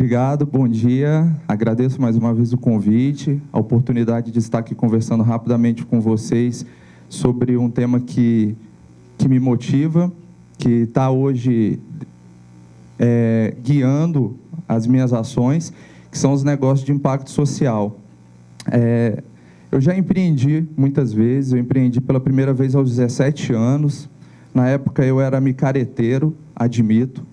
Obrigado, bom dia. Agradeço mais uma vez o convite, a oportunidade de estar aqui conversando rapidamente com vocês sobre um tema que me motiva, que está hoje guiando as minhas ações, que são os negócios de impacto social. Eu já empreendi muitas vezes, eu empreendi pela primeira vez aos 17 anos. Na época eu era micareteiro, admito,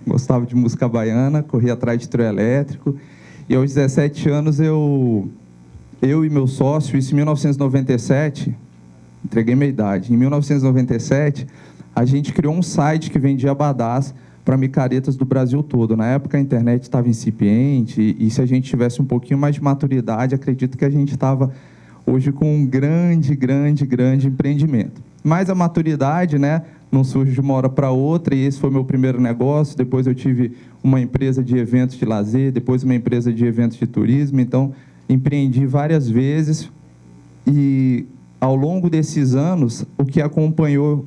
gostava de música baiana, corria atrás de trio elétrico, e aos 17 anos eu e meu sócio, isso em 1997, entreguei minha idade, em 1997, a gente criou um site que vendia abadás para micaretas do Brasil todo. Na época a internet estava incipiente, e se a gente tivesse um pouquinho mais de maturidade, acredito que a gente estava hoje com um grande empreendimento. Mas a maturidade, né, não surge de uma hora para outra, e esse foi meu primeiro negócio. Depois eu tive uma empresa de eventos de lazer, depois uma empresa de eventos de turismo. Então, empreendi várias vezes, e ao longo desses anos, o que acompanhou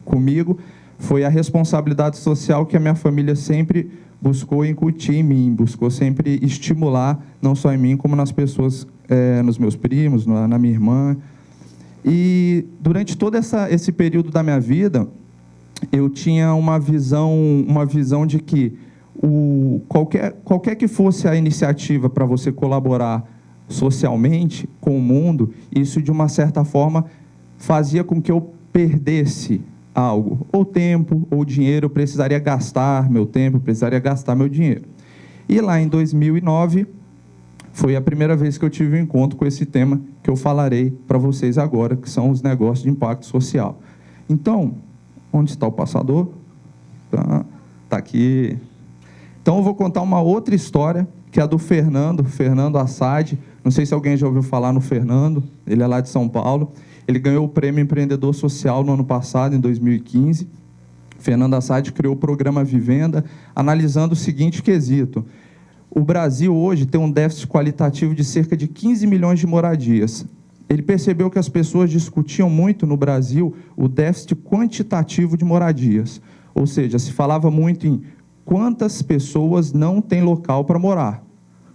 comigo foi a responsabilidade social que a minha família sempre buscou incutir em mim, buscou sempre estimular, não só em mim, como nas pessoas, nos meus primos, na minha irmã. E durante todo esse período da minha vida, eu tinha uma visão de que qualquer que fosse a iniciativa para você colaborar socialmente com o mundo, isso de uma certa forma fazia com que eu perdesse algo, ou tempo, ou dinheiro. Eu precisaria gastar meu tempo, precisaria gastar meu dinheiro. E lá em 2009, foi a primeira vez que eu tive um encontro com esse tema que eu falarei para vocês agora, que são os negócios de impacto social. Então, onde está o passador? Está aqui. Então, eu vou contar uma outra história, que é a do Fernando Assad. Não sei se alguém já ouviu falar no Fernando, ele é lá de São Paulo. Ele ganhou o Prêmio Empreendedor Social no ano passado, em 2015. Fernando Assad criou o programa Vivenda, analisando o seguinte quesito: o Brasil hoje tem um déficit qualitativo de cerca de 15 milhões de moradias. Ele percebeu que as pessoas discutiam muito no Brasil o déficit quantitativo de moradias. Ou seja, se falava muito em quantas pessoas não têm local para morar.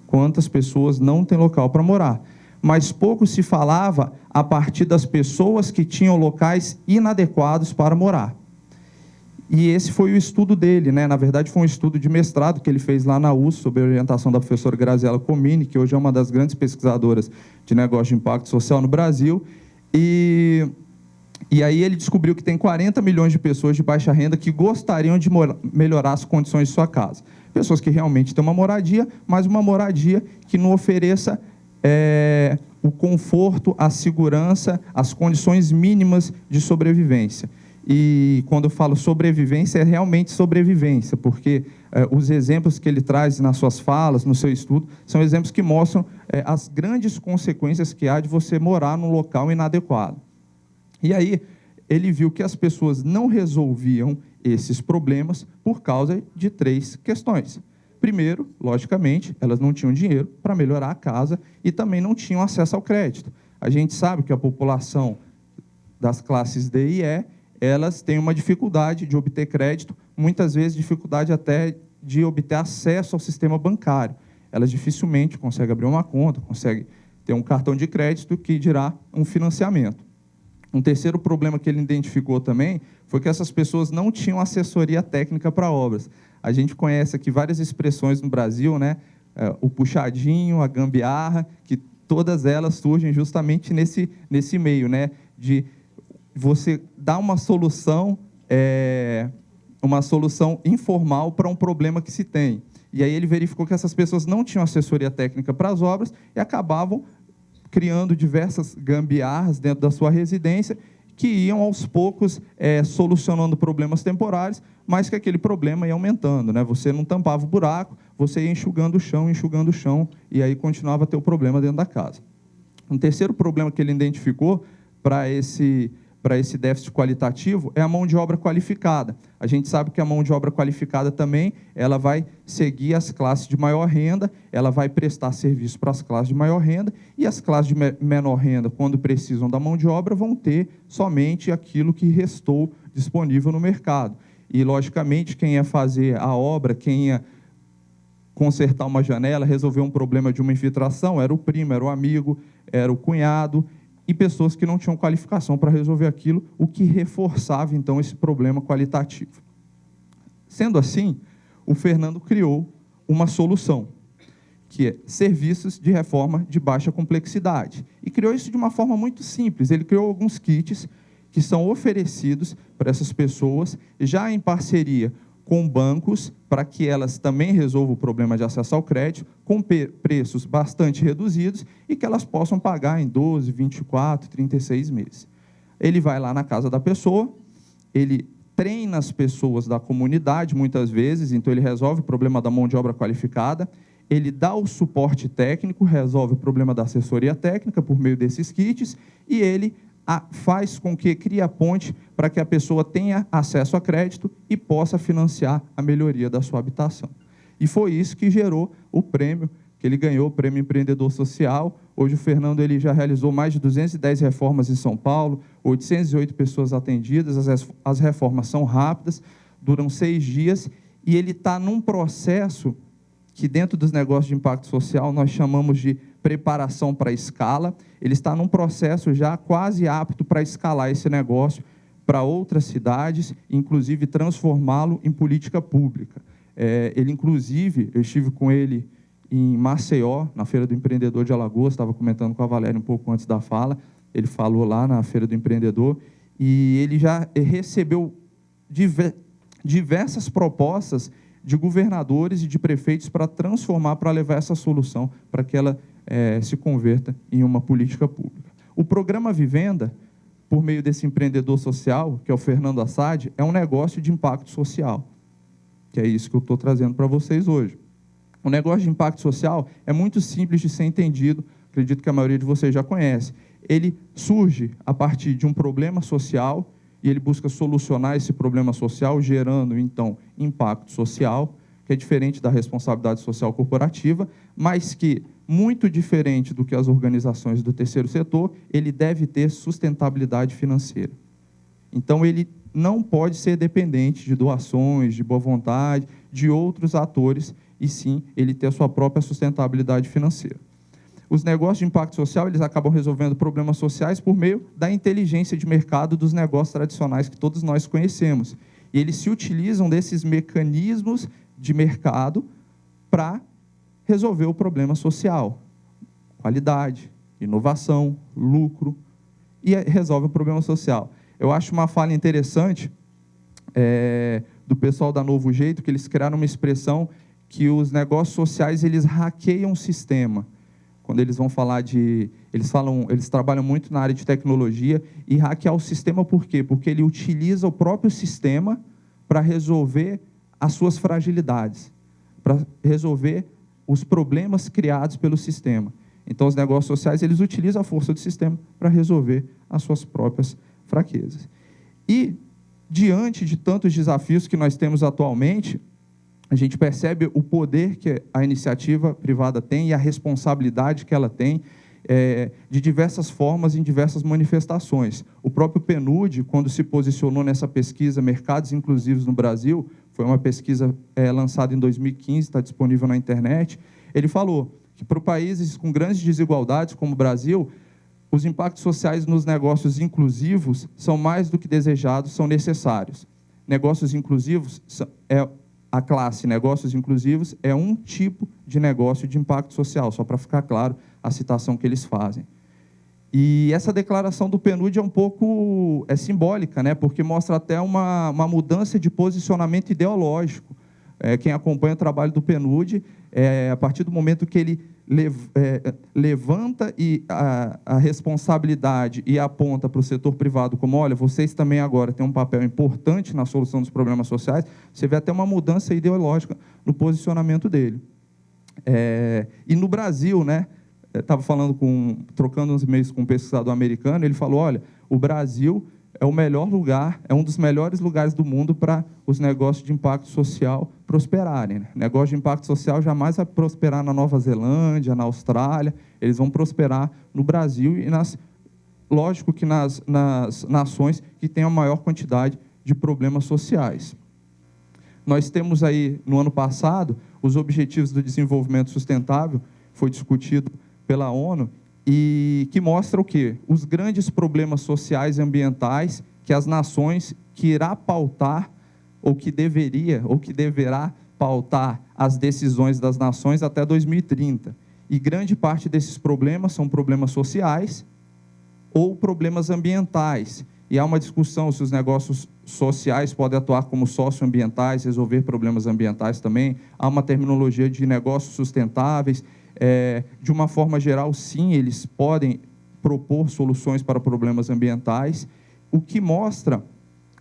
Quantas pessoas não têm local para morar. Mas pouco se falava a partir das pessoas que tinham locais inadequados para morar. E esse foi o estudo dele, né? Na verdade, foi um estudo de mestrado que ele fez lá na USP, sob a orientação da professora Graziela Comini, que hoje é uma das grandes pesquisadoras de negócio de impacto social no Brasil. E aí ele descobriu que tem 40 milhões de pessoas de baixa renda que gostariam de melhorar as condições de sua casa. Pessoas que realmente têm uma moradia, mas uma moradia que não ofereça o conforto, a segurança, as condições mínimas de sobrevivência. E quando eu falo sobrevivência, é realmente sobrevivência, porque os exemplos que ele traz nas suas falas, no seu estudo, são exemplos que mostram as grandes consequências que há de você morar num local inadequado. E aí, ele viu que as pessoas não resolviam esses problemas por causa de 3 questões. Primeiro, logicamente, elas não tinham dinheiro para melhorar a casa e também não tinham acesso ao crédito. A gente sabe que a população das classes D e E, elas têm uma dificuldade de obter crédito, muitas vezes dificuldade até de obter acesso ao sistema bancário. Elas dificilmente conseguem abrir uma conta, conseguem ter um cartão de crédito, que dirá um financiamento. Um terceiro problema que ele identificou também foi que essas pessoas não tinham assessoria técnica para obras. A gente conhece aqui várias expressões no Brasil, né? O puxadinho, a gambiarra, que todas elas surgem justamente nesse meio, né? De você dar uma solução informal para um problema que se tem. E aí ele verificou que essas pessoas não tinham assessoria técnica para as obras e acabavam criando diversas gambiarras dentro da sua residência, que iam, aos poucos, solucionando problemas temporários, mas que aquele problema ia aumentando, né? Você não tampava o buraco, você ia enxugando o chão, e aí continuava a ter o problema dentro da casa. Um terceiro problema que ele identificou para esse déficit qualitativo é a mão de obra qualificada. A gente sabe que a mão de obra qualificada também, ela vai seguir as classes de maior renda, ela vai prestar serviço para as classes de maior renda, e as classes de menor renda, quando precisam da mão de obra, vão ter somente aquilo que restou disponível no mercado. E, logicamente, quem ia fazer a obra, quem ia consertar uma janela, resolver um problema de uma infiltração, era o primo, era o amigo, era o cunhado, e pessoas que não tinham qualificação para resolver aquilo, o que reforçava, então, esse problema qualitativo. Sendo assim, o Fernando criou uma solução, que é serviços de reforma de baixa complexidade. E criou isso de uma forma muito simples. Ele criou alguns kits que são oferecidos para essas pessoas, já em parceria com bancos, para que elas também resolvam o problema de acesso ao crédito, com preços bastante reduzidos e que elas possam pagar em 12, 24, 36 meses. Ele vai lá na casa da pessoa, ele treina as pessoas da comunidade, muitas vezes, então ele resolve o problema da mão de obra qualificada, ele dá o suporte técnico, resolve o problema da assessoria técnica por meio desses kits, e ele faz com que crie a ponte para que a pessoa tenha acesso a crédito e possa financiar a melhoria da sua habitação. E foi isso que gerou o prêmio, que ele ganhou, o Prêmio Empreendedor Social. Hoje o Fernando ele já realizou mais de 210 reformas em São Paulo, 808 pessoas atendidas, as reformas são rápidas, duram 6 dias, e ele está num processo que dentro dos negócios de impacto social nós chamamos de preparação para escala. Ele está num processo já quase apto para escalar esse negócio para outras cidades, inclusive transformá-lo em política pública. Ele, inclusive, eu estive com ele em Maceió, na Feira do Empreendedor de Alagoas, estava comentando com a Valéria um pouco antes da fala, ele falou lá na Feira do Empreendedor, e ele já recebeu diversas propostas de governadores e de prefeitos para transformar, para levar essa solução, para que ela se converta em uma política pública. O programa Vivenda, por meio desse empreendedor social, que é o Fernando Assad, é um negócio de impacto social, que é isso que eu estou trazendo para vocês hoje. O negócio de impacto social é muito simples de ser entendido, acredito que a maioria de vocês já conhece. Ele surge a partir de um problema social e ele busca solucionar esse problema social, gerando, então, impacto social, que é diferente da responsabilidade social corporativa, mas que, muito diferente do que as organizações do terceiro setor, ele deve ter sustentabilidade financeira. Então, ele não pode ser dependente de doações, de boa vontade, de outros atores, e sim, ele ter a sua própria sustentabilidade financeira. Os negócios de impacto social, eles acabam resolvendo problemas sociais por meio da inteligência de mercado dos negócios tradicionais que todos nós conhecemos. E eles se utilizam desses mecanismos de mercado para resolver o problema social. Qualidade, inovação, lucro, e resolve o problema social. Eu acho uma fala interessante do pessoal da Novo Jeito, que eles criaram uma expressão que os negócios sociais eles hackeiam o sistema. Quando eles vão falar de... Eles trabalham muito na área de tecnologia, e hackear o sistema por quê? Porque ele utiliza o próprio sistema para resolver as suas fragilidades, para resolver os problemas criados pelo sistema. Então, os negócios sociais eles utilizam a força do sistema para resolver as suas próprias fraquezas. E, diante de tantos desafios que nós temos atualmente, a gente percebe o poder que a iniciativa privada tem e a responsabilidade que ela tem de diversas formas, em diversas manifestações. O próprio PNUD, quando se posicionou nessa pesquisa Mercados Inclusivos no Brasil, foi uma pesquisa lançada em 2015, está disponível na internet, ele falou que para países com grandes desigualdades, como o Brasil, os impactos sociais nos negócios inclusivos são mais do que desejados, são necessários. Negócios inclusivos a classe negócios inclusivos é um tipo de negócio de impacto social, só para ficar claro a citação que eles fazem. E essa declaração do PNUD é um pouco simbólica, né? Porque mostra até uma mudança de posicionamento ideológico. Quem acompanha o trabalho do PNUD, a partir do momento que ele levanta a responsabilidade e aponta para o setor privado como, olha, vocês também agora têm um papel importante na solução dos problemas sociais, você vê até uma mudança ideológica no posicionamento dele. E no Brasil, né, estava trocando uns e-mails com um pesquisador americano, ele falou, olha, o Brasil é o melhor lugar, é um dos melhores lugares do mundo para os negócios de impacto social prosperarem. Né? Negócio de impacto social jamais vai prosperar na Nova Zelândia, na Austrália, eles vão prosperar no Brasil e, lógico que nas nações que têm a maior quantidade de problemas sociais. Nós temos aí, no ano passado, os Objetivos do Desenvolvimento Sustentável, foi discutido pela ONU, e que mostra o quê? Os grandes problemas sociais e ambientais que as nações que irá pautar, ou que deveria, ou que deverá pautar as decisões das nações até 2030. E grande parte desses problemas são problemas sociais ou problemas ambientais. E há uma discussão se os negócios sociais podem atuar como socioambientais, resolver problemas ambientais também. Há uma terminologia de negócios sustentáveis. De uma forma geral, sim, eles podem propor soluções para problemas ambientais, o que mostra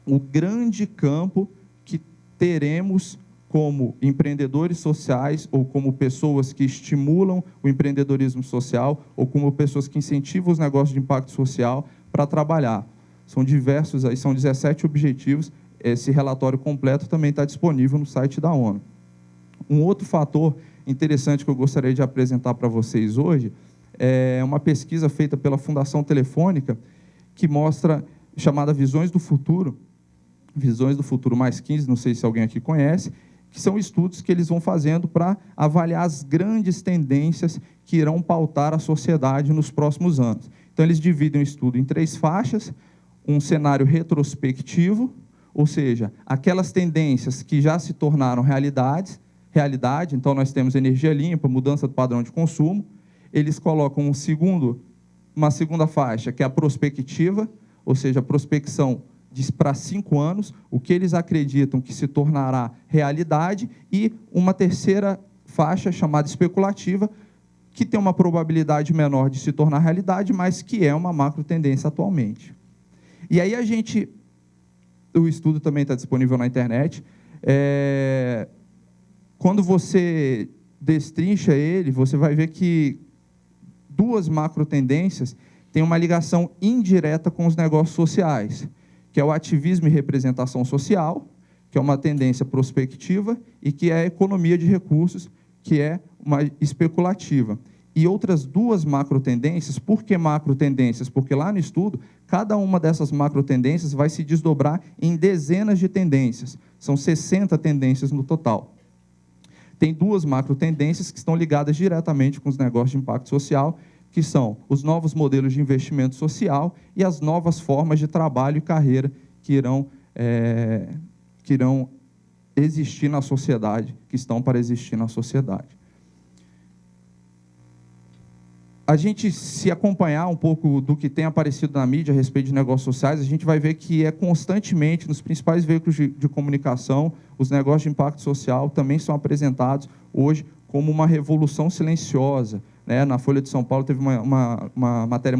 o grande campo que teremos como empreendedores sociais, ou como pessoas que estimulam o empreendedorismo social, ou como pessoas que incentivam os negócios de impacto social para trabalhar. São diversos, aí são 17 objetivos. Esse relatório completo também está disponível no site da ONU. Um outro fator interessante que eu gostaria de apresentar para vocês hoje é uma pesquisa feita pela Fundação Telefônica, que mostra, chamada Visões do Futuro mais 15, não sei se alguém aqui conhece, que são estudos que eles vão fazendo para avaliar as grandes tendências que irão pautar a sociedade nos próximos anos. Então, eles dividem o estudo em 3 faixas: um cenário retrospectivo, ou seja, aquelas tendências que já se tornaram realidade. Então, nós temos energia limpa, mudança do padrão de consumo. Eles colocam uma segunda faixa, que é a prospectiva, ou seja, a prospecção para 5 anos, o que eles acreditam que se tornará realidade, e uma terceira faixa, chamada especulativa, que tem uma probabilidade menor de se tornar realidade, mas que é uma macro tendência atualmente. E aí o estudo também está disponível na internet. Quando você destrincha ele, você vai ver que 2 macro tendências têm uma ligação indireta com os negócios sociais, que é o ativismo e representação social, que é uma tendência prospectiva, e que é a economia de recursos, que é uma especulativa. E outras 2 macro tendências. Por que macro tendências? Porque lá no estudo, cada uma dessas macro tendências vai se desdobrar em dezenas de tendências. São 60 tendências no total. Tem 2 macro tendências que estão ligadas diretamente com os negócios de impacto social, que são os novos modelos de investimento social e as novas formas de trabalho e carreira que irão existir na sociedade, que estão para existir na sociedade. A gente, se acompanhar um pouco do que tem aparecido na mídia a respeito de negócios sociais, a gente vai ver que constantemente, nos principais veículos de comunicação, os negócios de impacto social também são apresentados hoje como uma revolução silenciosa. Na Folha de São Paulo teve uma matéria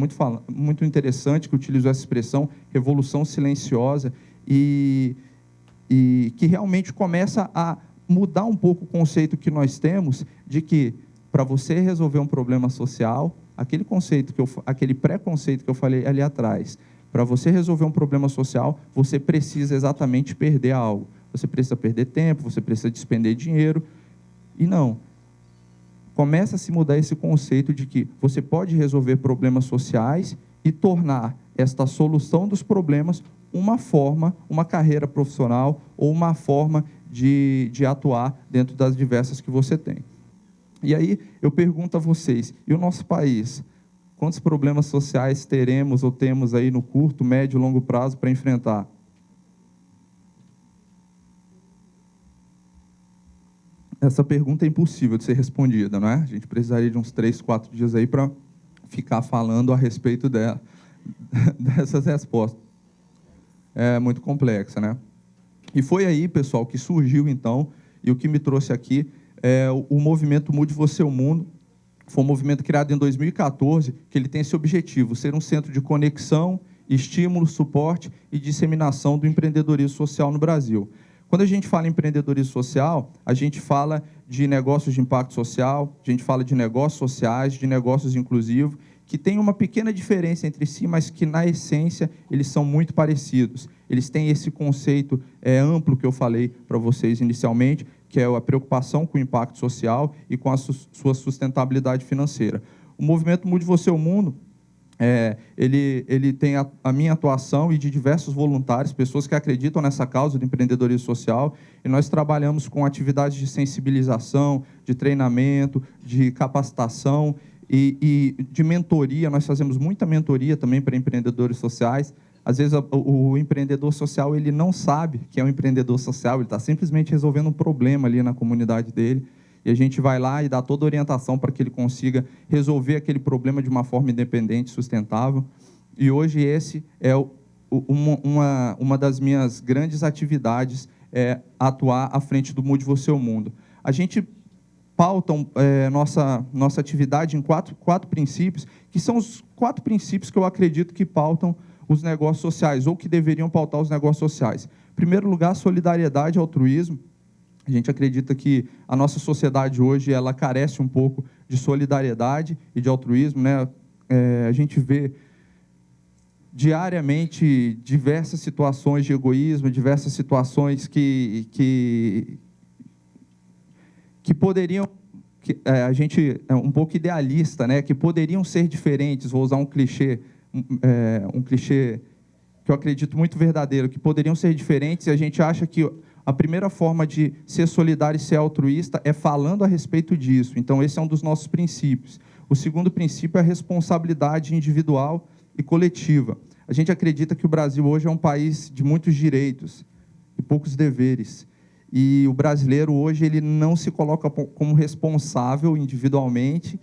muito interessante que utilizou essa expressão, revolução silenciosa, e que realmente começa a mudar um pouco o conceito que nós temos de que, para você resolver um problema social, aquele preconceito que eu falei ali atrás, para você resolver um problema social, você precisa exatamente perder algo. Você precisa perder tempo, você precisa despender dinheiro, e não. Começa a se mudar esse conceito de que você pode resolver problemas sociais e tornar esta solução dos problemas uma carreira profissional ou uma forma de atuar dentro das diversas que você tem. E aí eu pergunto a vocês, e o nosso país? Quantos problemas sociais teremos ou temos aí no curto, médio e longo prazo para enfrentar? Essa pergunta é impossível de ser respondida, não é? A gente precisaria de uns 3, 4 dias aí para ficar falando a respeito dessas respostas. É muito complexa, né? E foi aí, pessoal, que surgiu, então, e o que me trouxe aqui o movimento Mude Você o Mundo. Foi um movimento criado em 2014, que ele tem esse objetivo, ser um centro de conexão, estímulo, suporte e disseminação do empreendedorismo social no Brasil. Quando a gente fala em empreendedorismo social, a gente fala de negócios de impacto social, a gente fala de negócios sociais, de negócios inclusivos, que tem uma pequena diferença entre si, mas que, na essência, eles são muito parecidos. Eles têm esse conceito amplo que eu falei para vocês inicialmente, que é a preocupação com o impacto social e com a sua sustentabilidade financeira. O movimento Mude Você o Mundo Ele tem a minha atuação e de diversos voluntários, pessoas que acreditam nessa causa do empreendedorismo social, e nós trabalhamos com atividades de sensibilização, de treinamento, de capacitação e de mentoria. Nós fazemos muita mentoria também para empreendedores sociais. Às vezes, o empreendedor social ele não sabe que é um empreendedor social, ele está simplesmente resolvendo um problema ali na comunidade dele, e a gente vai lá e dá toda a orientação para que ele consiga resolver aquele problema de uma forma independente, sustentável. E hoje esse é uma das minhas grandes atividades, é atuar à frente do Mude Você o Mundo. A gente pauta nossa atividade em quatro princípios, que são os 4 princípios que eu acredito que pautam os negócios sociais, ou que deveriam pautar os negócios sociais. Em primeiro lugar, solidariedade e altruísmo. A gente acredita que a nossa sociedade hoje ela carece um pouco de solidariedade e de altruísmo, né? A gente vê diariamente diversas situações de egoísmo, diversas situações que poderiam, a gente é um pouco idealista, né? Que poderiam ser diferentes. Vou usar um clichê que eu acredito muito verdadeiro, que poderiam ser diferentes, e a gente acha que a primeira forma de ser solidário e ser altruísta é falando a respeito disso. Então, esse é um dos nossos princípios. O segundo princípio é a responsabilidade individual e coletiva. A gente acredita que o Brasil hoje é um país de muitos direitos e poucos deveres. E o brasileiro hoje ele não se coloca como responsável individualmente.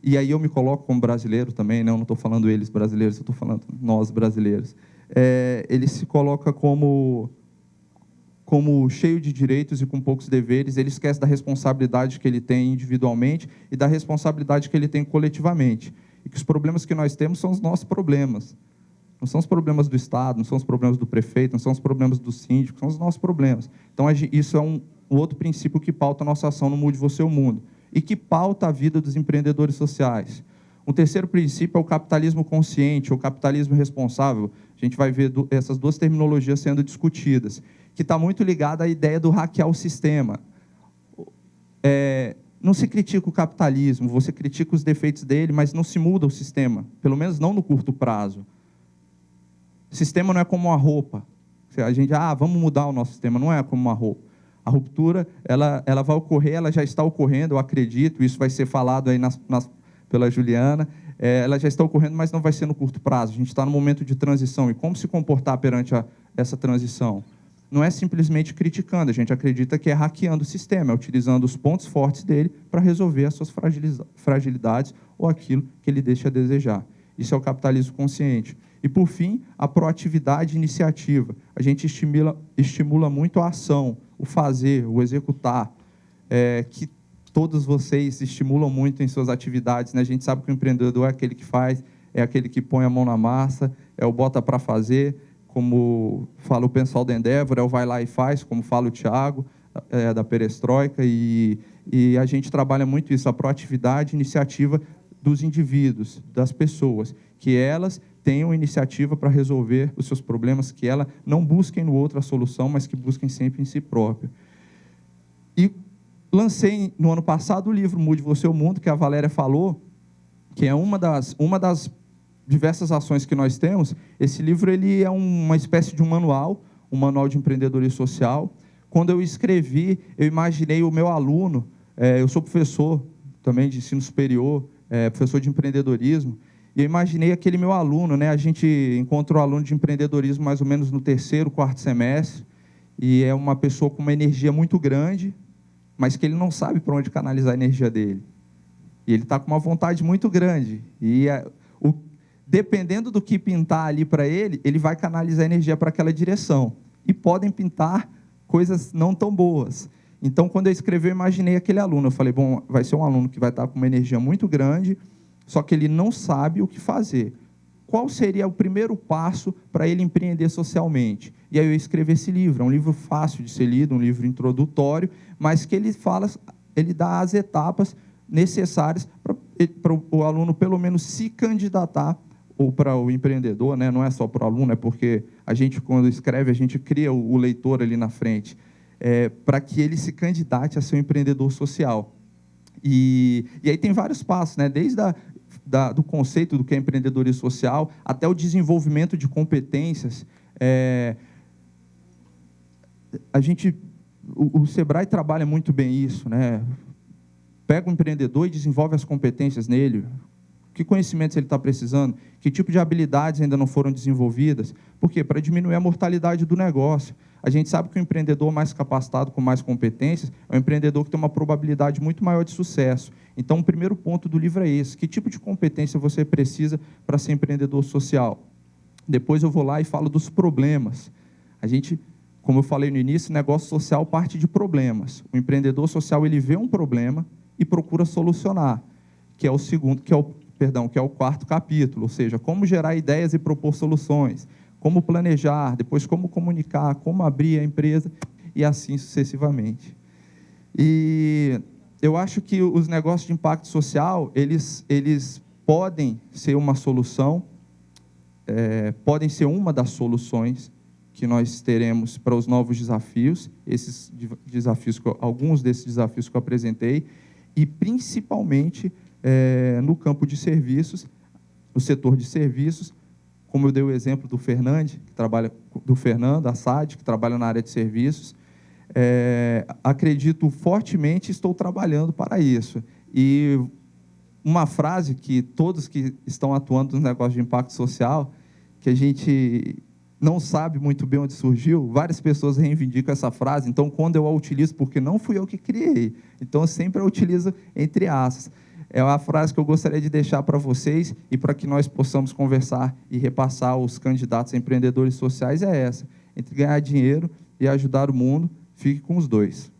E aí eu me coloco como brasileiro também, não estou falando eles brasileiros, eu estou falando nós brasileiros. Ele se coloca como cheio de direitos e com poucos deveres. Ele esquece da responsabilidade que ele tem individualmente e da responsabilidade que ele tem coletivamente. E que os problemas que nós temos são os nossos problemas. Não são os problemas do Estado, não são os problemas do prefeito, não são os problemas do síndico, são os nossos problemas. Então, isso é um outro princípio que pauta a nossa ação no Mude Você o Mundo e que pauta a vida dos empreendedores sociais. Um terceiro princípio é o capitalismo consciente, ou capitalismo responsável. A gente vai ver essas 2 terminologias sendo discutidas, que está muito ligada à ideia do hackear o sistema. Não se critica o capitalismo, você critica os defeitos dele, mas não se muda o sistema, pelo menos não no curto prazo. O sistema não é como uma roupa. A gente, vamos mudar o nosso sistema, não é como uma roupa. A ruptura, ela vai ocorrer, ela já está ocorrendo, eu acredito, isso vai ser falado aí pela Juliana, ela já está ocorrendo, mas não vai ser no curto prazo. A gente está no momento de transição, e como se comportar perante essa transição? Não é simplesmente criticando, a gente acredita que é hackeando o sistema, é utilizando os pontos fortes dele para resolver as suas fragilidades ou aquilo que ele deixa a desejar. Isso é o capitalismo consciente. E, por fim, a proatividade e iniciativa. A gente estimula muito a ação, o fazer, o executar, que todos vocês estimulam muito em suas atividades, né? A gente sabe que o empreendedor é aquele que faz, é aquele que põe a mão na massa, é o bota para fazer, como fala o pessoal da Endeavor, é o vai lá e faz, como fala o Thiago, da Perestroika, e a gente trabalha muito isso, a proatividade e iniciativa dos indivíduos, das pessoas, que elas tenham iniciativa para resolver os seus problemas, que elas não busquem no outro a solução, mas que busquem sempre em si próprio. E lancei no ano passado o livro Mude Você o Mundo, que a Valéria falou, que é uma das diversas ações que nós temos. Esse livro ele é uma espécie de um manual de empreendedorismo social. Quando eu escrevi, eu imaginei o meu aluno, eu sou professor também de ensino superior, professor de empreendedorismo, e eu imaginei aquele meu aluno, né? A gente encontra o aluno de empreendedorismo mais ou menos no 3º, 4º semestre, e é uma pessoa com uma energia muito grande, mas que ele não sabe para onde canalizar a energia dele. E ele está com uma vontade muito grande. E dependendo do que pintar ali para ele, ele vai canalizar a energia para aquela direção. E podem pintar coisas não tão boas. Então, quando eu escrevi, eu imaginei aquele aluno. Eu falei, bom, vai ser um aluno que vai estar com uma energia muito grande, só que ele não sabe o que fazer. Qual seria o primeiro passo para ele empreender socialmente? E aí eu escrevi esse livro. É um livro fácil de ser lido, um livro introdutório, mas que ele dá as etapas necessárias para o aluno, pelo menos, se candidatar, ou para o empreendedor, né? Não é só para o aluno, é porque a gente, quando escreve, a gente cria o leitor ali na frente, para que ele se candidate a ser um empreendedor social. E aí tem vários passos, né? Desde do conceito do que é empreendedorismo social, até o desenvolvimento de competências. O Sebrae trabalha muito bem isso, né? Pega o empreendedor e desenvolve as competências nele. Que conhecimentos ele está precisando? Que tipo de habilidades ainda não foram desenvolvidas? Por quê? Para diminuir a mortalidade do negócio. A gente sabe que o empreendedor mais capacitado, com mais competências, é um empreendedor que tem uma probabilidade muito maior de sucesso. Então, o primeiro ponto do livro é esse. Que tipo de competência você precisa para ser empreendedor social? Depois eu vou lá e falo dos problemas. A gente, como eu falei no início, negócio social parte de problemas. O empreendedor social, ele vê um problema e procura solucionar, que é o quarto capítulo, ou seja, como gerar ideias e propor soluções, como planejar, depois como comunicar, como abrir a empresa e assim sucessivamente. E eu acho que os negócios de impacto social, eles podem ser uma solução, podem ser uma das soluções que nós teremos para os novos desafios, alguns desses desafios que eu apresentei, e principalmente no campo de serviços, no setor de serviços, como eu dei o exemplo do Fernando, Assad, que trabalha na área de serviços. Acredito fortemente, estou trabalhando para isso. E uma frase que todos que estão atuando no negócio de impacto social, que a gente não sabe muito bem onde surgiu, várias pessoas reivindicam essa frase, então, quando eu a utilizo, porque não fui eu que criei, então, eu sempre a utilizo entre aspas. É uma frase que eu gostaria de deixar para vocês e para que nós possamos conversar e repassar aos candidatos a empreendedores sociais, é essa: entre ganhar dinheiro e ajudar o mundo, fique com os dois.